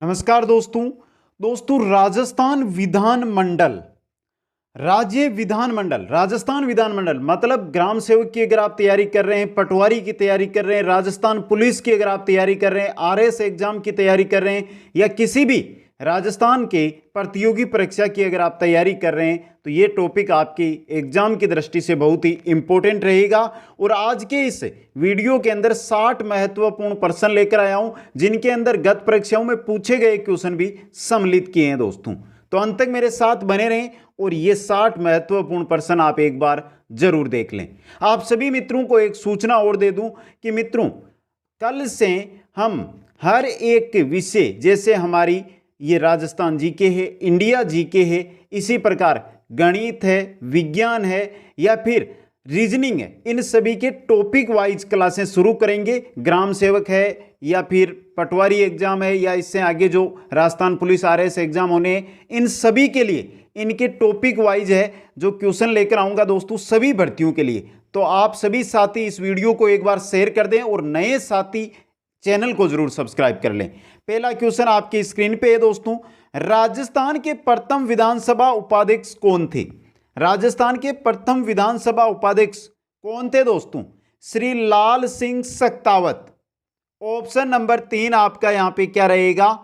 नमस्कार दोस्तों राजस्थान विधानमंडल राजस्थान विधानमंडल मतलब ग्राम सेवक की अगर आप तैयारी कर रहे हैं, पटवारी की तैयारी कर रहे हैं, राजस्थान पुलिस की अगर आप तैयारी कर रहे हैं, आरएस एग्जाम की तैयारी कर रहे हैं या किसी भी राजस्थान के प्रतियोगी परीक्षा की अगर आप तैयारी कर रहे हैं तो ये टॉपिक आपकी एग्जाम की दृष्टि से बहुत ही इंपॉर्टेंट रहेगा। और आज के इस वीडियो के अंदर 60 महत्वपूर्ण प्रश्न लेकर आया हूं जिनके अंदर गत परीक्षाओं में पूछे गए क्वेश्चन भी सम्मिलित किए हैं दोस्तों। तो अंत तक मेरे साथ बने रहें और ये 60 महत्वपूर्ण प्रश्न आप एक बार जरूर देख लें। आप सभी मित्रों को एक सूचना और दे दूं कि मित्रों कल से हम हर एक विषय जैसे हमारी ये राजस्थान जीके है, इंडिया जीके है, इसी प्रकार गणित है, विज्ञान है या फिर रीजनिंग है, इन सभी के टॉपिक वाइज क्लासें शुरू करेंगे। ग्राम सेवक है या फिर पटवारी एग्जाम है या इससे आगे जो राजस्थान पुलिस आरएस एग्जाम होने हैं, इन सभी के लिए इनके टॉपिक वाइज है जो क्वेश्चन लेकर आऊंगा दोस्तों सभी भर्तियों के लिए। तो आप सभी साथी इस वीडियो को एक बार शेयर कर दें और नए साथी चैनल को जरूर सब्सक्राइब कर लें। पहला क्वेश्चन आपकी स्क्रीन पे है दोस्तों, राजस्थान के प्रथम विधानसभा उपाध्यक्ष कौन थे? राजस्थान के प्रथम विधानसभा उपाध्यक्ष कौन थे दोस्तों? श्री लाल सिंह सक्तावत। ऑप्शन नंबर 3 आपका यहां पे क्या रहेगा?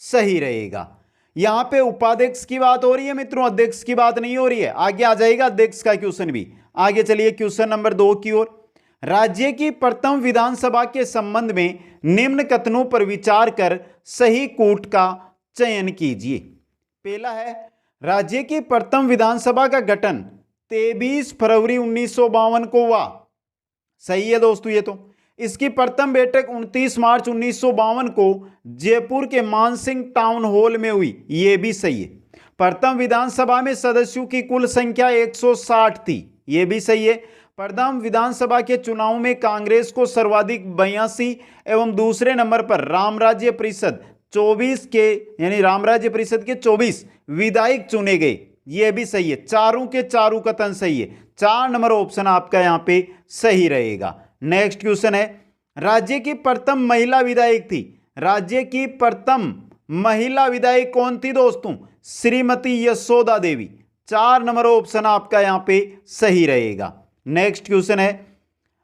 सही रहेगा। यहां पे उपाध्यक्ष की बात हो रही है मित्रों, अध्यक्ष की बात नहीं हो रही है। आगे आ जाएगा अध्यक्ष का क्वेश्चन भी। आगे चलिए क्वेश्चन नंबर 2 की ओर। राज्य की प्रथम विधानसभा के संबंध में निम्न कथनों पर विचार कर सही कूट का चयन कीजिए। पहला है राज्य की प्रथम विधानसभा का गठन 23 फरवरी 1952 को हुआ। सही है दोस्तों ये तो। इसकी प्रथम बैठक 29 मार्च 1952 को जयपुर के मानसिंह टाउन हॉल में हुई। यह भी सही है। प्रथम विधानसभा में सदस्यों की कुल संख्या 160 थी। यह भी सही है। प्रथम विधानसभा के चुनाव में कांग्रेस को सर्वाधिक 82 एवं दूसरे नंबर पर रामराज्य परिषद 24 के यानी रामराज्य परिषद के 24 विधायक चुने गए। यह भी सही है। चारों के चारों कथन सही है। 4 नंबर ऑप्शन आपका यहां पे सही रहेगा। नेक्स्ट क्वेश्चन है राज्य की प्रथम महिला विधायक थी। राज्य की प्रथम महिला विधायक कौन थी दोस्तों? श्रीमती यशोदा देवी। 4 नंबर ऑप्शन आपका यहां पे सही रहेगा। नेक्स्ट क्वेश्चन है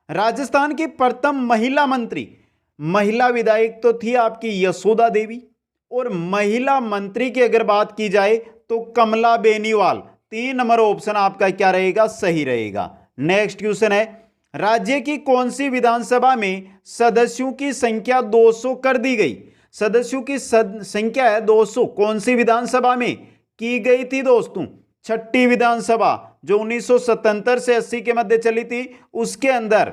राजस्थान की प्रथम महिला मंत्री। महिला विधायक तो थी आपकी यशोदा देवी और महिला मंत्री की अगर बात की जाए तो कमला बेनीवाल। 3 नंबर ऑप्शन आपका क्या रहेगा? सही रहेगा। नेक्स्ट क्वेश्चन है राज्य की कौन सी विधानसभा में सदस्यों की संख्या 200 कर दी गई? सदस्यों की संख्या है 200 कौन सी विधानसभा में की गई थी दोस्तों? छठी विधानसभा जो 1977 से 80 के मध्य चली थी, उसके अंदर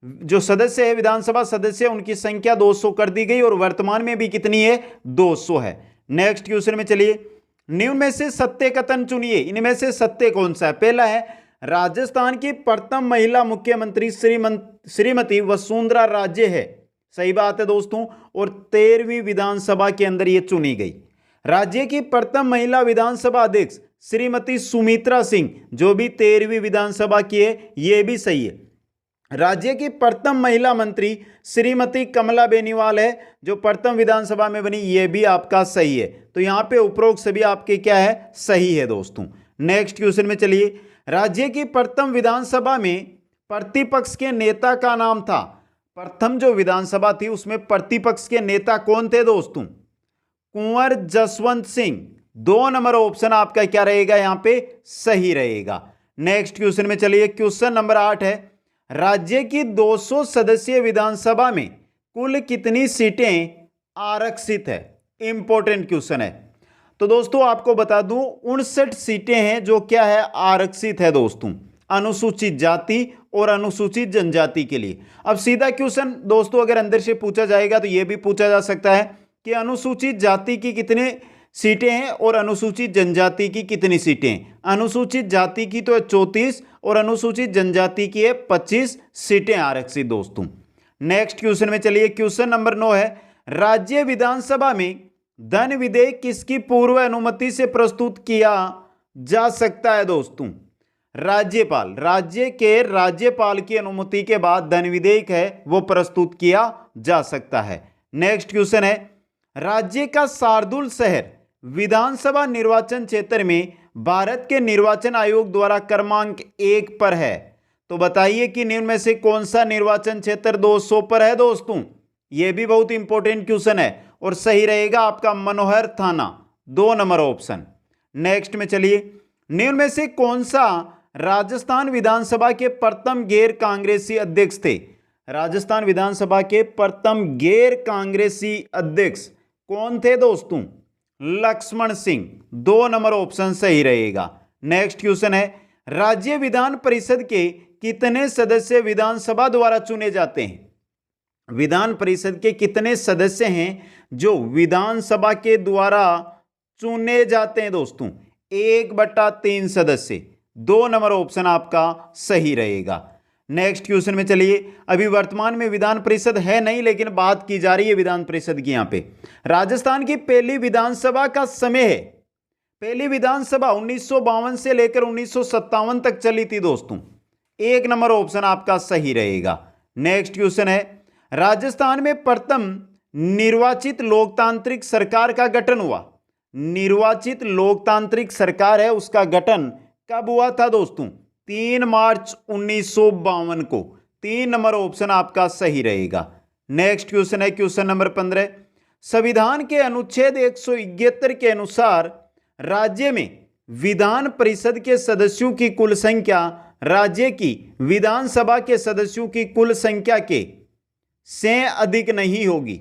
जो सदस्य है विधानसभा सदस्य उनकी संख्या 200 कर दी गई और वर्तमान में भी कितनी है? 200 है। नेक्स्ट क्वेश्चन में चलिए निम्न में से सत्य कथन चुनिए। इनमें से सत्य कौन सा है? पहला है राजस्थान की प्रथम महिला मुख्यमंत्री श्रीमती वसुंधरा राजे है। सही बात है दोस्तों। और 13वीं विधानसभा के अंदर यह चुनी गई। राज्य की प्रथम महिला विधानसभा अध्यक्ष श्रीमती सुमित्रा सिंह जो भी 13वीं विधानसभा की है, यह भी सही है। राज्य की प्रथम महिला मंत्री श्रीमती कमला बेनीवाल है जो प्रथम विधानसभा में बनी। यह भी आपका सही है। तो यहां पे उपरोक्त सभी आपके क्या है? सही है दोस्तों। नेक्स्ट क्वेश्चन में चलिए राज्य की प्रथम विधानसभा में प्रतिपक्ष के नेता का नाम था। प्रथम जो विधानसभा थी उसमें प्रतिपक्ष के नेता कौन थे दोस्तों? कुंवर जसवंत सिंह। 2 नंबर ऑप्शन आपका क्या रहेगा? यहां पे सही रहेगा। नेक्स्ट क्वेश्चन में चलिए क्वेश्चन नंबर 8 है राज्य की 200 सदस्यीय विधानसभा में कुल कितनी सीटें आरक्षित है? इंपॉर्टेंट क्वेश्चन है। तो दोस्तों आपको बता दूं 59 सीटें हैं जो क्या है? आरक्षित है दोस्तों, अनुसूचित जाति और अनुसूचित जनजाति के लिए। अब सीधा क्वेश्चन दोस्तों अगर अंदर से पूछा जाएगा तो यह भी पूछा जा सकता है कि अनुसूचित जाति की कितने सीटें हैं और अनुसूचित जनजाति की कितनी सीटें हैं? अनुसूचित जाति की तो है 34 और अनुसूचित जनजाति की है 25 सीटें आरक्षित दोस्तों। नेक्स्ट क्वेश्चन में चलिए क्वेश्चन नंबर 9 है राज्य विधानसभा में धन विधेयक किसकी पूर्व अनुमति से प्रस्तुत किया जा सकता है दोस्तों? राज्यपाल। राज्य के राज्यपाल की अनुमति के बाद धन विधेयक है वो प्रस्तुत किया जा सकता है। नेक्स्ट क्वेश्चन है राज्य का शार्दुल शहर विधानसभा निर्वाचन क्षेत्र में भारत के निर्वाचन आयोग द्वारा क्रमांक 1 पर है। तो बताइए कि निम्न में से कौन सा निर्वाचन क्षेत्र 200 पर है दोस्तों। यह भी बहुत इंपॉर्टेंट क्वेश्चन है और सही रहेगा आपका मनोहर थाना, 2 नंबर ऑप्शन। नेक्स्ट में चलिए, निम्न में से कौन सा राजस्थान विधानसभा के प्रथम गैर कांग्रेसी अध्यक्ष थे। राजस्थान विधानसभा के प्रथम गैर कांग्रेसी अध्यक्ष कौन थे दोस्तों। लक्ष्मण सिंह, 2 नंबर ऑप्शन सही रहेगा। नेक्स्ट क्वेश्चन है, राज्य विधान परिषद के कितने सदस्य विधानसभा द्वारा चुने जाते हैं। विधान परिषद के कितने सदस्य हैं जो विधानसभा के द्वारा चुने जाते हैं दोस्तों। 1/3 सदस्य, 2 नंबर ऑप्शन आपका सही रहेगा। नेक्स्ट क्वेश्चन में चलिए, अभी वर्तमान में विधान परिषद है नहीं लेकिन बात की जा रही है विधान परिषद की। यहां पे राजस्थान की पहली विधानसभा का समय है। पहली विधानसभा 1952 से लेकर 1957 तक चली थी दोस्तों। 1 नंबर ऑप्शन आपका सही रहेगा। नेक्स्ट क्वेश्चन है, राजस्थान में प्रथम निर्वाचित लोकतांत्रिक सरकार का गठन हुआ। निर्वाचित लोकतांत्रिक सरकार है उसका गठन कब हुआ था दोस्तों। 3 मार्च 1952 को। 3 नंबर ऑप्शन आपका सही रहेगा। नेक्स्ट क्वेश्चन है क्वेश्चन नंबर 15, संविधान के अनुच्छेद 171 के अनुसार राज्य में विधान परिषद के सदस्यों की कुल संख्या राज्य की विधानसभा के सदस्यों की कुल संख्या के से अधिक नहीं होगी।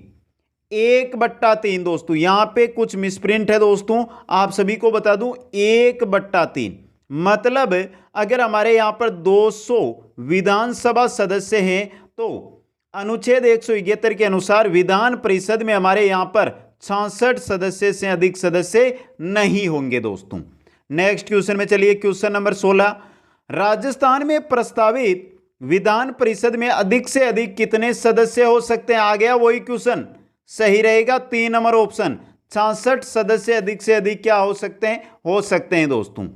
1/3 दोस्तों, यहां पे कुछ मिसप्रिंट है दोस्तों, आप सभी को बता दूं। 1/3 मतलब अगर हमारे यहां पर 200 विधानसभा सदस्य हैं तो अनुच्छेद 171 के अनुसार विधान परिषद में हमारे यहां पर 66 सदस्य से अधिक सदस्य नहीं होंगे दोस्तों। नेक्स्ट क्वेश्चन में चलिए, क्वेश्चन नंबर 16, राजस्थान में प्रस्तावित विधान परिषद में अधिक से अधिक कितने सदस्य हो सकते हैं। आ गया वही क्वेश्चन, सही रहेगा 3 नंबर ऑप्शन। 66 सदस्य अधिक से अधिक क्या हो सकते हैं, हो सकते हैं दोस्तों।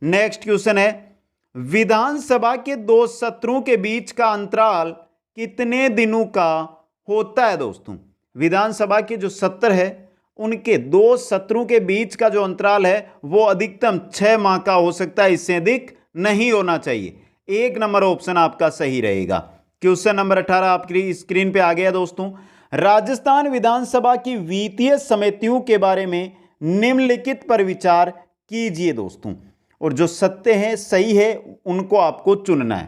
नेक्स्ट क्वेश्चन है, विधानसभा के 2 सत्रों के बीच का अंतराल कितने दिनों का होता है दोस्तों। विधानसभा के जो सत्र है उनके 2 सत्रों के बीच का जो अंतराल है वो अधिकतम 6 माह का हो सकता है, इससे अधिक नहीं होना चाहिए। 1 नंबर ऑप्शन आपका सही रहेगा। क्वेश्चन नंबर 18 आपकी स्क्रीन पे आ गया दोस्तों, राजस्थान विधानसभा की वित्तीय समितियों के बारे में निम्नलिखित पर विचार कीजिए दोस्तों। और जो सत्य है सही है उनको आपको चुनना है।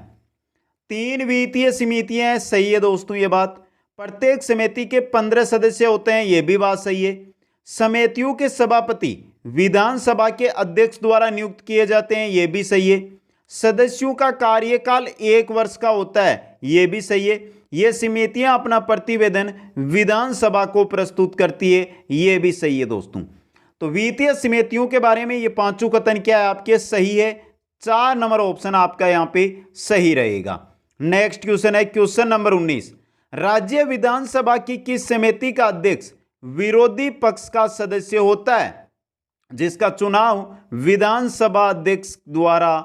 3 वित्तीय समितियां हैं, सही है दोस्तों ये बात। प्रत्येक समिति के 15 सदस्य होते हैं, यह भी बात सही है। समितियों के सभापति विधानसभा के अध्यक्ष द्वारा नियुक्त किए जाते हैं, यह भी सही है। सदस्यों का कार्यकाल 1 वर्ष का होता है, यह भी सही है। ये समितियां अपना प्रतिवेदन विधानसभा को प्रस्तुत करती है, यह भी सही है दोस्तों। तो वित्तीय समितियों के बारे में ये 5 कथन क्या है आपके सही है। 4 नंबर ऑप्शन आपका यहां पे सही रहेगा। नेक्स्ट क्वेश्चन है क्वेश्चन नंबर 19, राज्य विधानसभा की किस समिति का अध्यक्ष विरोधी पक्ष का सदस्य होता है, जिसका चुनाव विधानसभा अध्यक्ष द्वारा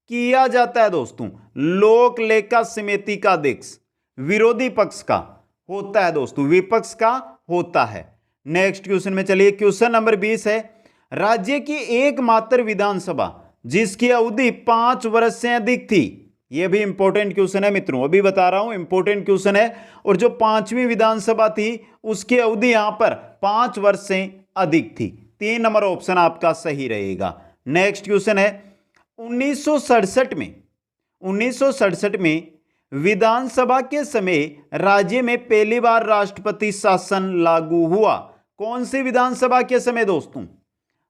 किया जाता है दोस्तों। लोक लेखा समिति का अध्यक्ष विरोधी पक्ष का होता है दोस्तों, विपक्ष का होता है। नेक्स्ट क्वेश्चन में चलिए, क्वेश्चन नंबर 20 है, राज्य की एकमात्र विधानसभा जिसकी अवधि 5 वर्ष से अधिक थी। यह भी इंपॉर्टेंट क्वेश्चन है मित्रों, अभी बता रहा हूं इंपॉर्टेंट क्वेश्चन है। और जो 5वीं विधानसभा थी उसकी अवधि यहां पर 5 वर्ष से अधिक थी। 3 नंबर ऑप्शन आपका सही रहेगा। नेक्स्ट क्वेश्चन है, 1967 में विधानसभा के समय राज्य में पहली बार राष्ट्रपति शासन लागू हुआ। कौन सी विधानसभा के समय दोस्तों,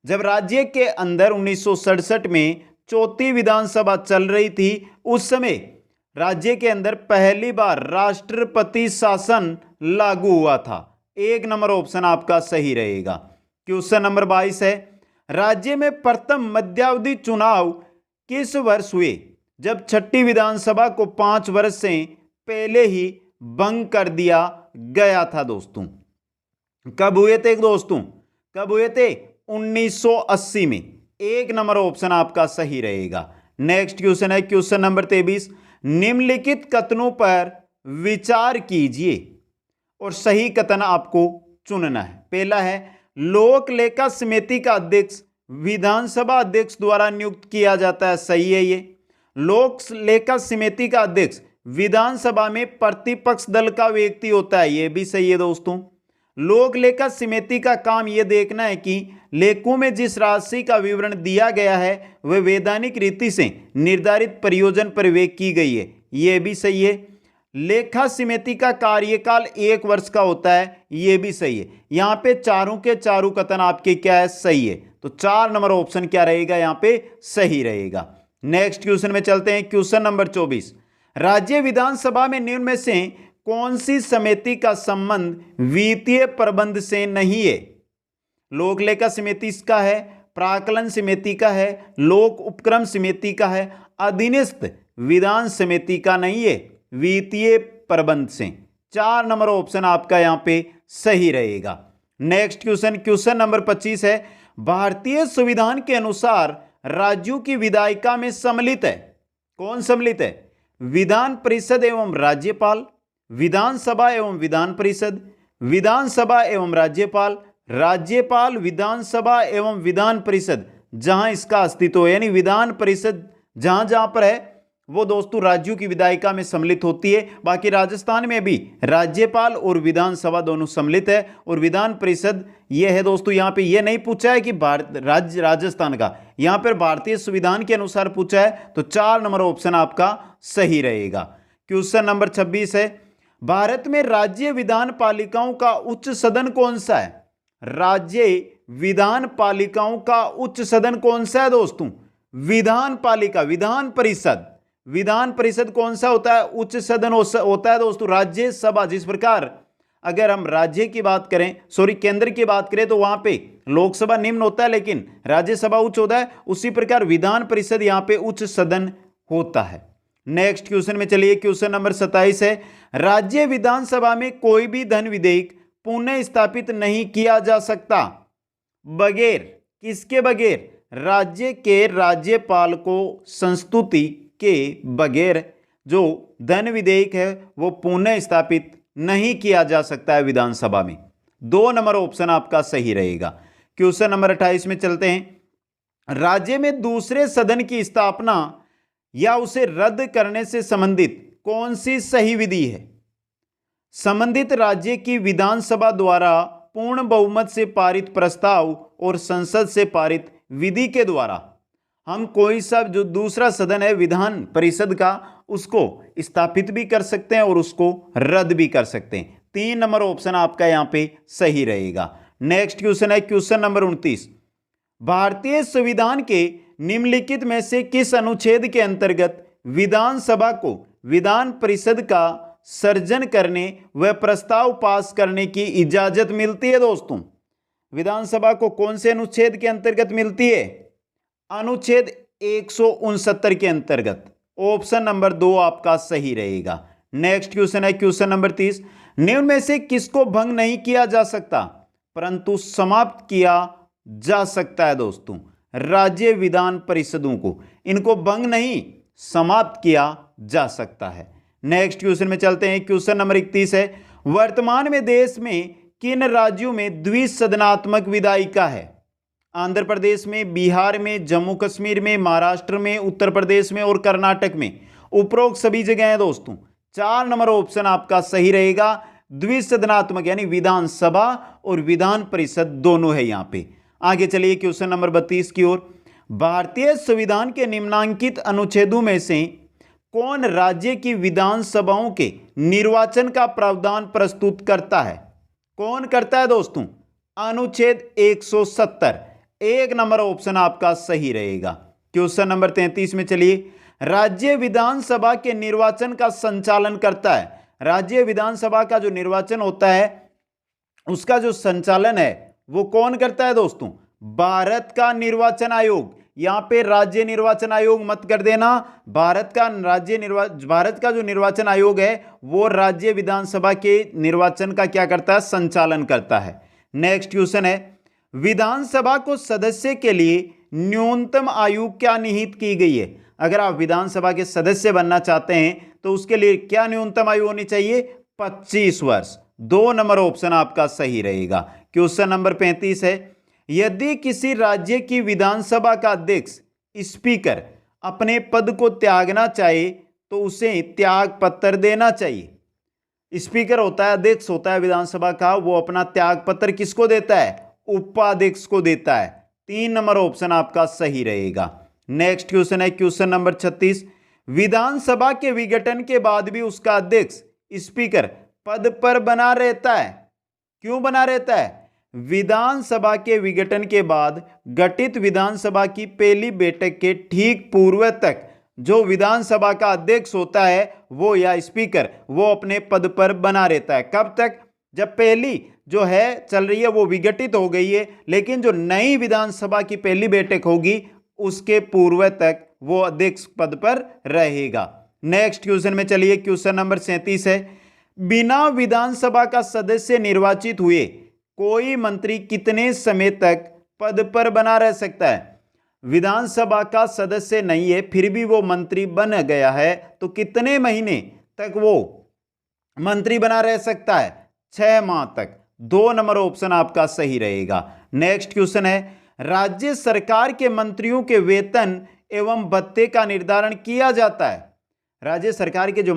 जब राज्य के अंदर 1967 में 4थी विधानसभा चल रही थी, उस समय राज्य के अंदर पहली बार राष्ट्रपति शासन लागू हुआ था। 1 नंबर ऑप्शन आपका सही रहेगा। क्वेश्चन नंबर 22 है, राज्य में प्रथम मध्यावधि चुनाव किस वर्ष हुए, जब 6ठी विधानसभा को 5 वर्ष से पहले ही भंग कर दिया गया था दोस्तों। कब हुए थे दोस्तों, कब हुए थे 1980 में। 1 नंबर ऑप्शन आपका सही रहेगा। नेक्स्ट क्वेश्चन है क्वेश्चन नंबर 23, निम्नलिखित कथनों पर विचार कीजिए और सही कथन आपको चुनना है। पहला है लोक लेखा समिति का अध्यक्ष विधानसभा अध्यक्ष द्वारा नियुक्त किया जाता है, सही है ये। लोक लेखा समिति का अध्यक्ष विधानसभा में प्रतिपक्ष दल का व्यक्ति होता है, ये भी सही है दोस्तों। लोक लेखा समिति का काम यह देखना है कि लेखों में जिस राशि का विवरण दिया गया है वह वैधानिक रीति से निर्धारित प्रयोजन पर व्यय की गई है, यह भी सही है। लेखा समिति का कार्यकाल 1 वर्ष का होता है, यह भी सही है। यहां पे चारों के चारों कथन आपके क्या है, सही है। तो 4 नंबर ऑप्शन क्या रहेगा यहां पे, सही रहेगा। नेक्स्ट क्वेश्चन में चलते हैं, क्वेश्चन नंबर 24। राज्य विधानसभा में निम्न में से कौन सी समिति का संबंध वित्तीय प्रबंध से नहीं है? लोक लेखा समिति का है, प्राकलन समिति का है, लोक उपक्रम समिति का है, अधीनस्थ विधान समिति का नहीं है, वित्तीय प्रबंध से। 4 नंबर ऑप्शन आपका यहां पे सही रहेगा। नेक्स्ट क्वेश्चन, क्वेश्चन नंबर 25 है, भारतीय संविधान के अनुसार राज्यों की विधायिका में सम्मिलित है, कौन सम्मिलित है? विधान परिषद एवं राज्यपाल, विधानसभा एवं विधान परिषद, विधानसभा एवं राज्यपाल, राज्यपाल विधानसभा एवं विधान परिषद। जहां इसका अस्तित्व है यानी विधान परिषद जहां जहां पर है वो दोस्तों राज्यों की विधायिका में सम्मिलित होती है। बाकी राजस्थान में भी राज्यपाल और विधानसभा दोनों सम्मिलित है और विधान परिषद ये है दोस्तों। यहां पे ये नहीं पूछा है कि राज्य राजस्थान का, यहां पर भारतीय संविधान के अनुसार पूछा है, तो 4 नंबर ऑप्शन आपका सही रहेगा। क्वेश्चन नंबर 26 है, भारत में राज्य विधान पालिकाओं का उच्च सदन कौन सा है? राज्य विधान पालिकाओं का उच्च सदन कौन सा है दोस्तों? विधान पालिका, विधान परिषद। विधान परिषद कौन सा होता है? उच्च सदन होता है दोस्तों राज्यसभा। जिस प्रकार अगर हम राज्य की बात करें, केंद्र की बात करें तो वहां पे लोकसभा निम्न होता है लेकिन राज्यसभा उच्च होता है, उसी प्रकार विधान परिषद यहां पे उच्च सदन होता है। नेक्स्ट क्वेश्चन में चलिए, क्वेश्चन नंबर 27 है, राज्य विधानसभा में कोई भी धन विधेयक पुनः स्थापित नहीं किया जा सकता बगैर, किसके बगैर? राज्य के राज्यपाल को संस्तुति के बगैर जो धन विधेयक है वो पुनः स्थापित नहीं किया जा सकता है विधानसभा में। 2 नंबर ऑप्शन आपका सही रहेगा। क्वेश्चन नंबर 28 में चलते हैं, राज्य में दूसरे सदन की स्थापना या उसे रद्द करने से संबंधित कौन सी सही विधि है? संबंधित राज्य की विधानसभा द्वारा पूर्ण बहुमत से पारित प्रस्ताव और संसद से पारित विधि के द्वारा हम कोई सा जो दूसरा सदन है विधान परिषद का उसको स्थापित भी कर सकते हैं और उसको रद्द भी कर सकते हैं। 3 नंबर ऑप्शन आपका यहां पे सही रहेगा। नेक्स्ट क्वेश्चन है, क्वेश्चन नंबर 29, भारतीय संविधान के निम्नलिखित में से किस अनुच्छेद के अंतर्गत विधानसभा को विधान परिषद का सर्जन करने व प्रस्ताव पास करने की इजाजत मिलती है दोस्तों? विधानसभा को कौन से अनुच्छेद के अंतर्गत मिलती है? अनुच्छेद 169 के अंतर्गत। ऑप्शन नंबर 2 आपका सही रहेगा। नेक्स्ट क्वेश्चन है, क्वेश्चन नंबर 30, निम्न में से किसको भंग नहीं किया जा सकता परंतु समाप्त किया जा सकता है दोस्तों? राज्य विधान परिषदों को, इनको भंग नहीं समाप्त किया जा सकता है। नेक्स्ट क्वेश्चन में चलते हैं, क्वेश्चन नंबर 31 है, वर्तमान में देश में किन राज्यों में द्विसदनात्मक विधायिका है? आंध्र प्रदेश में, बिहार में, जम्मू कश्मीर में, महाराष्ट्र में, उत्तर प्रदेश में और कर्नाटक में। उपरोक्त सभी जगह है दोस्तों। 4 नंबर ऑप्शन आपका सही रहेगा। द्विसदनात्मक यानी विधानसभा और विधान परिषद दोनों है यहां पे। आगे चलिए क्वेश्चन नंबर 32 की ओर, भारतीय संविधान के निम्नांकित अनुच्छेदों में से कौन राज्य की विधानसभाओं के निर्वाचन का प्रावधान प्रस्तुत करता है? कौन करता है दोस्तों? अनुच्छेद 170। 1 नंबर ऑप्शन आपका सही रहेगा। क्वेश्चन नंबर 33 में चलिए, राज्य विधानसभा के निर्वाचन का संचालन करता है। राज्य विधानसभा का जो निर्वाचन होता है उसका जो संचालन है वो कौन करता है दोस्तों? भारत का निर्वाचन आयोग। यहां पे राज्य निर्वाचन आयोग मत कर देना। भारत का जो निर्वाचन आयोग है वो राज्य विधानसभा के निर्वाचन का क्या करता है? संचालन करता है। नेक्स्ट क्वेश्चन है, विधानसभा को सदस्य के लिए न्यूनतम आयु क्या निहित की गई है? अगर आप विधानसभा के सदस्य बनना चाहते हैं तो उसके लिए क्या न्यूनतम आयु होनी चाहिए? 25 वर्ष। 2 नंबर ऑप्शन आपका सही रहेगा। क्वेश्चन नंबर 35 है, यदि किसी राज्य की विधानसभा का अध्यक्ष स्पीकर अपने पद को त्यागना चाहे तो उसे त्याग पत्र देना चाहिए। स्पीकर होता है, अध्यक्ष होता है विधानसभा का, वो अपना त्याग पत्र किसको देता है? उपाध्यक्ष को देता है। 3 नंबर ऑप्शन आपका सही रहेगा। नेक्स्ट क्वेश्चन है क्वेश्चन नंबर 36, विधानसभा के विघटन के बाद भी उसका अध्यक्ष स्पीकर पद पर बना रहता है। क्यों बना रहता है? विधानसभा के विघटन के बाद गठित विधानसभा की पहली बैठक के ठीक पूर्व तक जो विधानसभा का अध्यक्ष होता है वो या स्पीकर वो अपने पद पर बना रहता है। कब तक? जब पहली जो है चल रही है वो विघटित हो गई है, लेकिन जो नई विधानसभा की पहली बैठक होगी उसके पूर्व तक वो अध्यक्ष पद पर रहेगा। नेक्स्ट क्वेश्चन में चलिए, क्वेश्चन नंबर 37 है, बिना विधानसभा का सदस्य निर्वाचित हुए कोई मंत्री कितने समय तक पद पर बना रह सकता है? विधानसभा का सदस्य नहीं है फिर भी वो मंत्री बन गया है तो कितने महीने तक वो मंत्री बना रह सकता है? 6 माह तक। 2 नंबर ऑप्शन आपका सही रहेगा। नेक्स्ट क्वेश्चन है, राज्य सरकार के मंत्रियों के वेतन एवं भत्ते का निर्धारण किया जाता है। राज्य सरकार के जो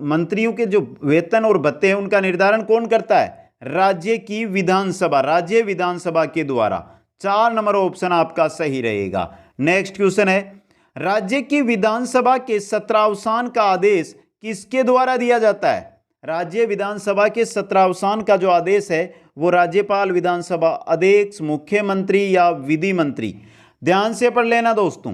मंत्रियों के जो वेतन और भत्ते हैं उनका निर्धारण कौन करता है? राज्य की विधानसभा, राज्य विधानसभा के द्वारा। 4 नंबर ऑप्शन आपका सही रहेगा। नेक्स्ट क्वेश्चन है, राज्य की विधानसभा के सत्रावसान का आदेश किसके द्वारा दिया जाता है? राज्य विधानसभा के सत्रावसान का जो आदेश है वो राज्यपाल, विधानसभा अध्यक्ष, मुख्यमंत्री या विधि मंत्री। ध्यान से पढ़ लेना दोस्तों,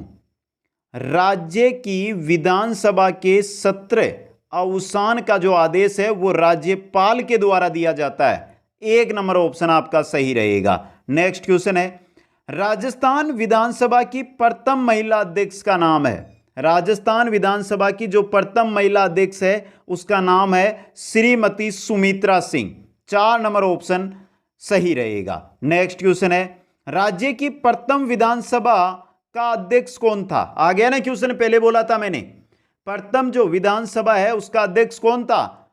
राज्य की विधानसभा के सत्र अवसान का जो आदेश है वो राज्यपाल के द्वारा दिया जाता है। 1 नंबर ऑप्शन आपका सही रहेगा। नेक्स्ट क्वेश्चन है, राजस्थान विधानसभा की प्रथम महिला अध्यक्ष का नाम है। राजस्थान विधानसभा की जो प्रथम महिला अध्यक्ष है उसका नाम है श्रीमती सुमित्रा सिंह। 4 नंबर ऑप्शन सही रहेगा। नेक्स्ट क्वेश्चन है, राज्य की प्रथम विधानसभा का अध्यक्ष कौन था? आ गया ना क्वेश्चन, पहले बोला था मैंने, प्रथम जो विधानसभा है उसका अध्यक्ष कौन था?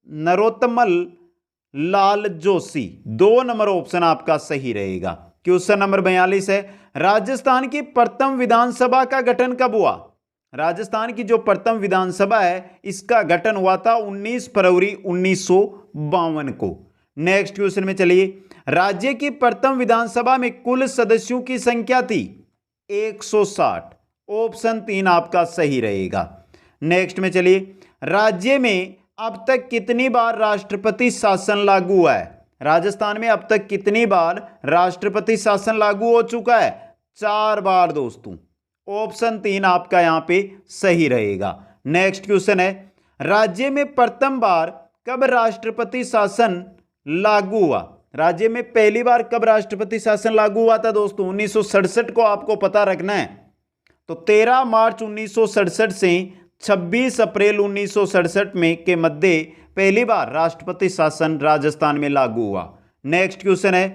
नरोत्तमल लाल जोशी। 2 नंबर ऑप्शन आपका सही रहेगा। क्वेश्चन नंबर 42 है, राजस्थान की प्रथम विधानसभा का गठन कब हुआ? राजस्थान की जो प्रथम विधानसभा है इसका गठन हुआ था 19 फरवरी 1952 को। नेक्स्ट क्वेश्चन में चलिए, राज्य की प्रथम विधानसभा में कुल सदस्यों की संख्या थी 160। ऑप्शन 3 आपका सही रहेगा। नेक्स्ट में चलिए, राज्य में अब तक कितनी बार राष्ट्रपति शासन लागू हुआ है? राजस्थान में अब तक कितनी बार राष्ट्रपति शासन लागू हो चुका है? 4 बार दोस्तों। ऑप्शन 3 आपका यहां पे सही रहेगा। नेक्स्ट क्वेश्चन है, राज्य में प्रथम बार कब राष्ट्रपति शासन लागू हुआ? राज्य में पहली बार कब राष्ट्रपति शासन लागू हुआ था दोस्तों? 1967 को आपको पता रखना है। तो 13 मार्च 1967 से 26 अप्रैल 1967 में के मध्य पहली बार राष्ट्रपति शासन राजस्थान में लागू हुआ। नेक्स्ट क्वेश्चन है,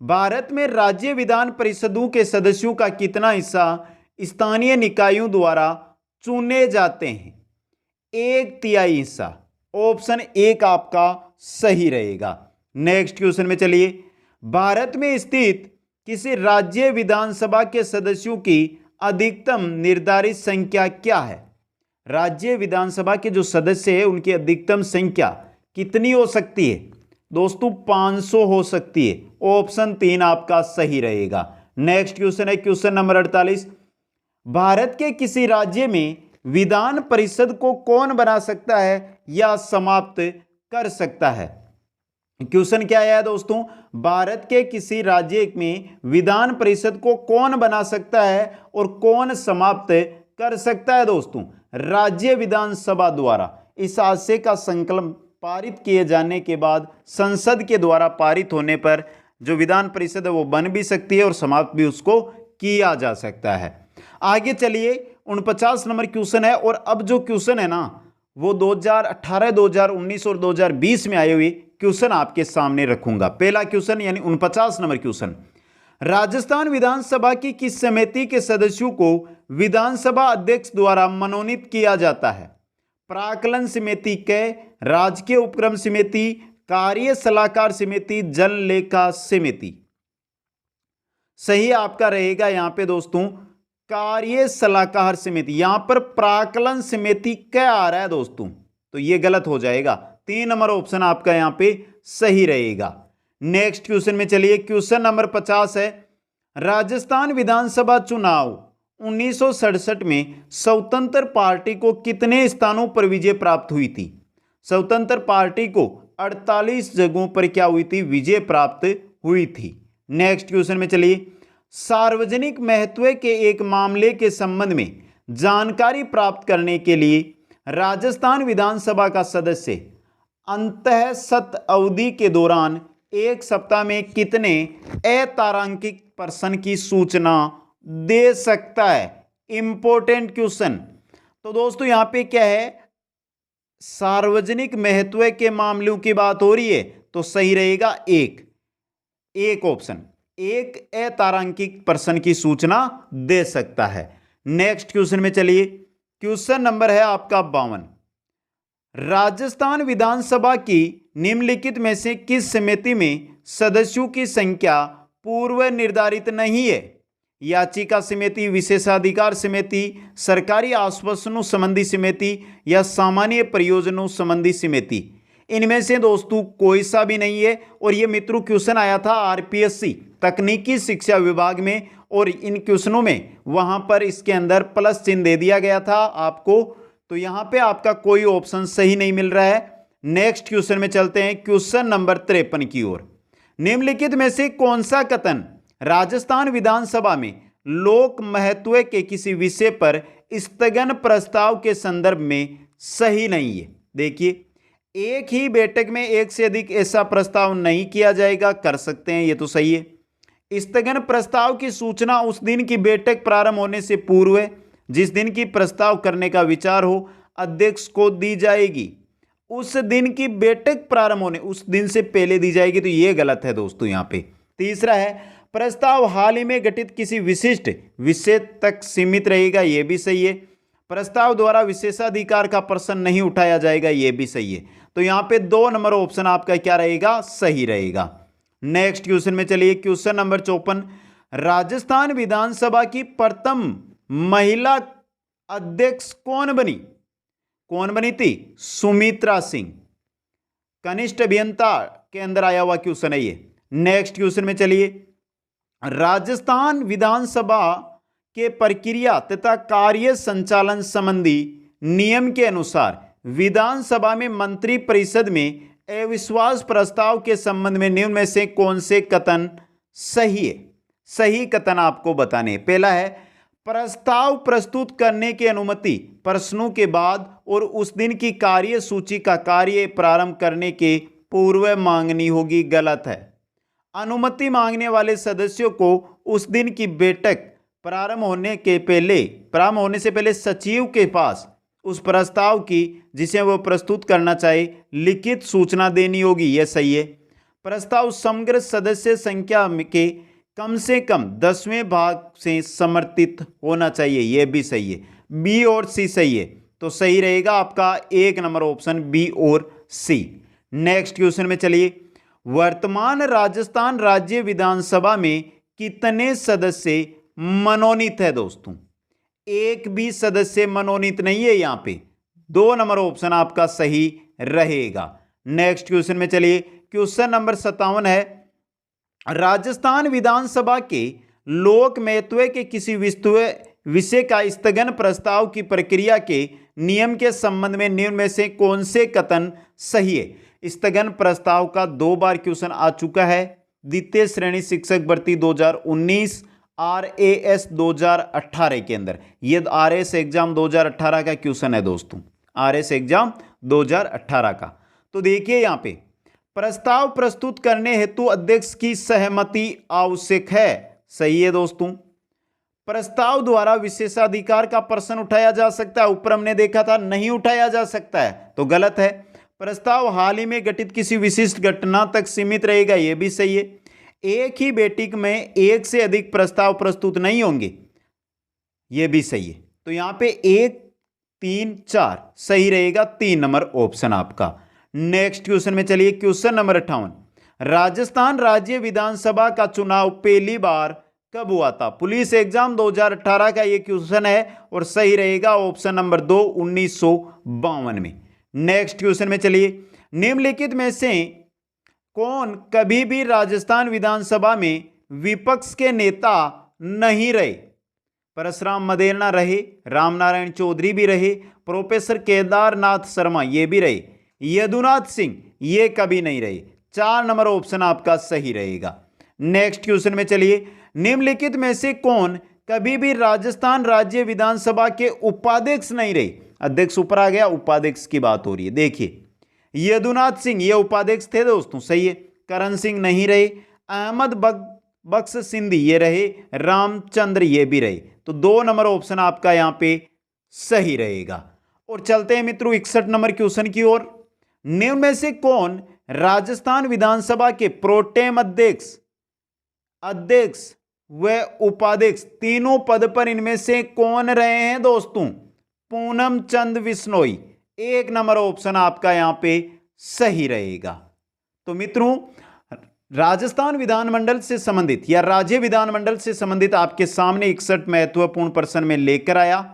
भारत में राज्य विधान परिषदों के सदस्यों का कितना हिस्सा स्थानीय निकायों द्वारा चुने जाते हैं? 1/3 हिस्सा। ऑप्शन 1 आपका सही रहेगा। नेक्स्ट क्वेश्चन में चलिए, भारत में स्थित किसी राज्य विधानसभा के सदस्यों की अधिकतम निर्धारित संख्या क्या है? राज्य विधानसभा के जो सदस्य है उनकी अधिकतम संख्या कितनी हो सकती है दोस्तों? 500 हो सकती है। ऑप्शन 3 आपका सही रहेगा। नेक्स्ट क्वेश्चन है क्वेश्चन नंबर 48, भारत के किसी राज्य में विधान परिषद को कौन बना सकता है या समाप्त कर सकता है? क्वेश्चन क्या है दोस्तों, भारत के किसी राज्य में विधान परिषद को कौन बना सकता है और कौन समाप्त कर सकता है दोस्तों? राज्य विधानसभा द्वारा। इस आशय का संकल्प पारित किए जाने के बाद संसद के द्वारा पारित होने पर जो विधान परिषद है वो बन भी सकती है और समाप्त भी उसको किया जा सकता है। आगे चलिए, 49 नंबर क्वेश्चन है और अब जो क्वेश्चन है ना वो 2018, 2019 और 2020 में आए हुए क्वेश्चन आपके सामने रखूंगा। पहला क्वेश्चन यानी 49 नंबर क्वेश्चन, राजस्थान विधानसभा की किस समिति के सदस्यों को विधानसभा अध्यक्ष द्वारा मनोनीत किया जाता है? प्राक्कलन समिति के, राजकीय उपक्रम समिति, कार्य सलाहकार समिति, जल लेखा समिति। सही आपका रहेगा यहां पे दोस्तों कार्य सलाहकार समिति। यहां पर प्राकलन समिति क्या आ रहा है दोस्तों, तो ये गलत हो जाएगा। 3 नंबर ऑप्शन आपका यहां पे सही रहेगा। नेक्स्ट क्वेश्चन में चलिए, क्वेश्चन नंबर 50 है, राजस्थान विधानसभा चुनाव 1967 में स्वतंत्र पार्टी को कितने स्थानों पर विजय प्राप्त हुई थी? स्वतंत्र पार्टी को 48 जगहों पर क्या हुई थी? विजय प्राप्त हुई थी। नेक्स्ट क्वेश्चन में चलिए, सार्वजनिक महत्व के एक मामले के संबंध में जानकारी प्राप्त करने के लिए राजस्थान विधानसभा का सदस्य अंतः सत्र अवधि के दौरान एक सप्ताह में कितने अतारांकित पर्सन की सूचना दे सकता है? Important question. तो दोस्तों यहां पे क्या है, सार्वजनिक महत्व के मामलों की बात हो रही है, तो सही रहेगा एक ऑप्शन, एक अतारांकित पर्सन की सूचना दे सकता है। नेक्स्ट क्वेश्चन में चलिए, क्वेश्चन नंबर है आपका 52, राजस्थान विधानसभा की निम्नलिखित में से किस समिति में सदस्यों की संख्या पूर्व निर्धारित नहीं है? याचिका समिति, विशेषाधिकार समिति, सरकारी आश्वासनों संबंधी समिति या सामान्य प्रयोजनों संबंधी समिति। इनमें से दोस्तों कोई सा भी नहीं है। और ये मित्रों क्वेश्चन आया था आरपीएससी तकनीकी शिक्षा विभाग में, और इन क्वेश्चनों में वहां पर इसके अंदर प्लस चिन्ह दे दिया गया था आपको, तो यहां पे आपका कोई ऑप्शन सही नहीं मिल रहा है। नेक्स्ट क्वेश्चन में चलते हैं, क्वेश्चन नंबर 53 की ओर। निम्नलिखित में से कौन सा कथन राजस्थान विधानसभा में लोक महत्व के किसी विषय पर स्थगन प्रस्ताव के संदर्भ में सही नहीं है? देखिए, एक ही बैठक में एक से अधिक ऐसा प्रस्ताव नहीं किया जाएगा, कर सकते हैं, ये तो सही है। स्थगन प्रस्ताव की सूचना उस दिन की बैठक प्रारंभ होने से पूर्व जिस दिन की प्रस्ताव करने का विचार हो अध्यक्ष को दी जाएगी। उस दिन की बैठक प्रारंभ होने उस दिन से पहले दी जाएगी, तो यह गलत है दोस्तों यहां पे। तीसरा है, प्रस्ताव हाल ही में गठित किसी विशिष्ट विषय तक सीमित रहेगा, यह भी सही है। प्रस्ताव द्वारा विशेषाधिकार का प्रश्न नहीं उठाया जाएगा, यह भी सही है। तो यहां पे 2 नंबर ऑप्शन आपका क्या रहेगा? सही रहेगा। नेक्स्ट क्वेश्चन में चलिए, क्वेश्चन नंबर 54, राजस्थान विधानसभा की प्रथम महिला अध्यक्ष कौन बनी थी? सुमित्रा सिंह। कनिष्ठ अभियंता के अंदर आया हुआ क्वेश्चन है ये। नेक्स्ट क्वेश्चन में चलिए, राजस्थान विधानसभा के प्रक्रिया तथा कार्य संचालन संबंधी नियम के अनुसार विधानसभा में मंत्री परिषद में अविश्वास प्रस्ताव के संबंध में निम्न में से कौन से कथन सही है? सही कथन आपको बताने हैं। पहला है, प्रस्ताव प्रस्तुत करने की अनुमति प्रश्नों के बाद और उस दिन की कार्य सूची का कार्य प्रारंभ करने के पूर्व मांगनी होगी, गलत है। अनुमति मांगने वाले सदस्यों को उस दिन की बैठक प्रारंभ होने से पहले सचिव के पास उस प्रस्ताव की जिसे वो प्रस्तुत करना चाहे लिखित सूचना देनी होगी, यह सही है। प्रस्ताव समग्र सदस्य संख्या के कम से कम 10वें भाग से समर्थित होना चाहिए, यह भी सही है। बी और सी सही है, तो सही रहेगा आपका 1 नंबर ऑप्शन बी और सी। नेक्स्ट क्वेश्चन में चलिए, वर्तमान राजस्थान राज्य विधानसभा में कितने सदस्य मनोनीत है? दोस्तों एक भी सदस्य मनोनीत नहीं है, यहां पे 2 नंबर ऑप्शन आपका सही रहेगा। नेक्स्ट क्वेश्चन में चलिए, क्वेश्चन नंबर 57 है, राजस्थान विधानसभा के लोक महत्व के किसी विषय का स्थगन प्रस्ताव की प्रक्रिया के नियम के संबंध में निम्न में से कौन से कथन सही है? स्थगन प्रस्ताव का 2 बार क्वेश्चन आ चुका है। द्वितीय श्रेणी शिक्षक भर्ती 2019, RAS 2018 के अंदर, ये RAS एग्जाम 2018 का क्वेश्चन है दोस्तों, RAS एग्जाम 2018 का। तो देखिए यहां पे प्रस्ताव प्रस्तुत करने हेतु अध्यक्ष की सहमति आवश्यक है, सही है दोस्तों। प्रस्ताव द्वारा विशेषाधिकार का प्रश्न उठाया जा सकता है, ऊपर हमने देखा था नहीं उठाया जा सकता है, तो गलत है। प्रस्ताव हाल ही में घटित किसी विशिष्ट घटना तक सीमित रहेगा, यह भी सही है। एक ही बैठक में एक से अधिक प्रस्ताव प्रस्तुत नहीं होंगे, यह भी सही है। तो यहां पे 1, 3, 4 सही रहेगा, 3 नंबर ऑप्शन आपका। नेक्स्ट क्वेश्चन में चलिए, क्वेश्चन नंबर 58, राजस्थान राज्य विधानसभा का चुनाव पहली बार कब हुआ था? पुलिस एग्जाम 2018 का ये क्वेश्चन है और सही रहेगा ऑप्शन नंबर 2, 1952 में। नेक्स्ट क्वेश्चन में चलिए, निम्नलिखित में से कौन कभी भी राजस्थान विधानसभा में विपक्ष के नेता नहीं रहे? परशुराम मदेरणा रहे, रामनारायण चौधरी भी रहे, प्रोफेसर केदारनाथ शर्मा ये भी रहे, यदुनाथ सिंह ये कभी नहीं रहे। 4 नंबर ऑप्शन आपका सही रहेगा। नेक्स्ट क्वेश्चन में चलिए, निम्नलिखित में से कौन कभी भी राजस्थान राज्य विधानसभा के उपाध्यक्ष नहीं रहे? अध्यक्ष ऊपर आ गया, उपाध्यक्ष की बात हो रही है। देखिए, यदुनाथ सिंह ये उपाध्यक्ष थे दोस्तों, सही है। करण सिंह नहीं रहे, अहमद बख्श सिंधी ये रहे, रामचंद्र ये भी रहे। तो 2 नंबर ऑप्शन आपका यहां पे सही रहेगा। और चलते हैं मित्रों 61 नंबर क्वेश्चन की ओर। निम्न में से कौन राजस्थान विधानसभा के प्रोटेम अध्यक्ष व उपाध्यक्ष तीनों पद पर इनमें से कौन रहे हैं दोस्तों? पूनम चंद बिश्नोई। 1 नंबर ऑप्शन आपका यहां पे सही रहेगा। तो मित्रों, राजस्थान विधानमंडल से संबंधित या राज्य विधानमंडल से संबंधित आपके सामने 61 महत्वपूर्ण प्रश्न में लेकर आया।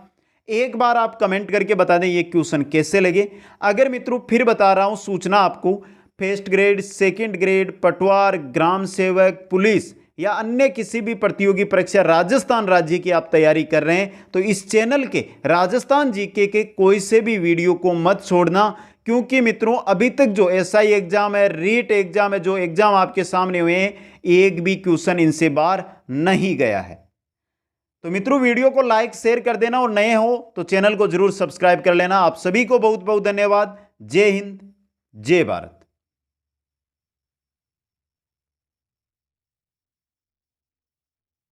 एक बार आप कमेंट करके बता दें ये क्वेश्चन कैसे लगे। अगर मित्रों फिर बता रहा हूं सूचना आपको, फर्स्ट ग्रेड, सेकंड ग्रेड, पटवार, ग्राम सेवक, पुलिस या अन्य किसी भी प्रतियोगी परीक्षा राजस्थान राज्य की आप तैयारी कर रहे हैं तो इस चैनल के राजस्थान जीके के कोई से भी वीडियो को मत छोड़ना, क्योंकि मित्रों अभी तक जो एसआई एग्जाम है, रीट एग्जाम है, जो एग्जाम आपके सामने हुए हैं, एक भी क्वेश्चन इनसे बाहर नहीं गया है। तो मित्रों वीडियो को लाइक शेयर कर देना और नए हो तो चैनल को जरूर सब्सक्राइब कर लेना। आप सभी को बहुत बहुत धन्यवाद। जय हिंद, जय भारत।